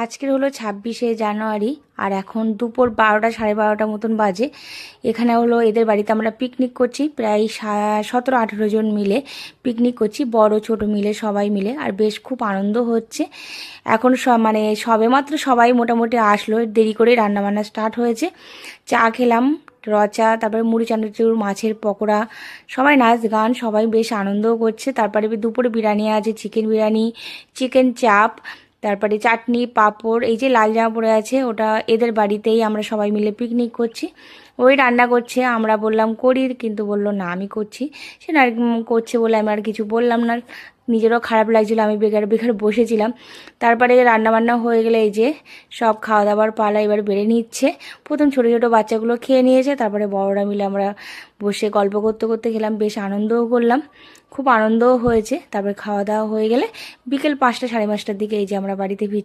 আজকের হলো 26শে জানুয়ারি আর এখন দুপুর 12টা 12:30 মতন বাজে। এখানে হলো এদের বাড়িতে আমরা পিকনিক করছি, প্রায় 17-18 জন মিলে পিকনিক করছি, বড় ছোট মিলে সবাই মিলে, আর বেশ খুব আনন্দ হচ্ছে। এখন মানে সবেমাত্র সবাই মোটামুটি আসলো, দেরি করে রান্নাবান্না স্টার্ট হয়েছে। চা খেলাম, রচা, তারপরে মুড়ি চানাচুর, মাছের পকোড়া, সবাই নাচ গান, সবাই বেশ আনন্দও করছে। তারপরে দুপুরে বিরিয়ানি আছে, চিকেন বিরিয়ানি, চিকেন চাপ, তারপরে চাটনি, পাঁপড়। এই যে লাল জামা পরে আছে ওটা এদের বাড়িতেই আমরা সবাই মিলে পিকনিক করছি। ওই রান্না করছে, আমরা বললাম করি, কিন্তু বললো না আমি করছি। সে না করছে বলে আমি আর কিছু বললাম না, নিজেরও খারাপ লাগছিলো, আমি বেকার বেকার বসেছিলাম। তারপরে রান্নাবান্না হয়ে গেলে এই যে সব খাওয়া দাওয়ার পালা এবার বেড়ে নিচ্ছে। প্রথম ছোটো ছোটো বাচ্চাগুলো খেয়ে নিয়েছে, তারপরে বড়রা মিলে আমরা বসে গল্প করতে করতে খেলাম, বেশ আনন্দও করলাম, খুব আনন্দও হয়েছে। তারপরে খাওয়া দাওয়া হয়ে গেলে বিকেল 5টা 5:30টার দিকে এই যে আমরা বাড়িতে ফিরছি।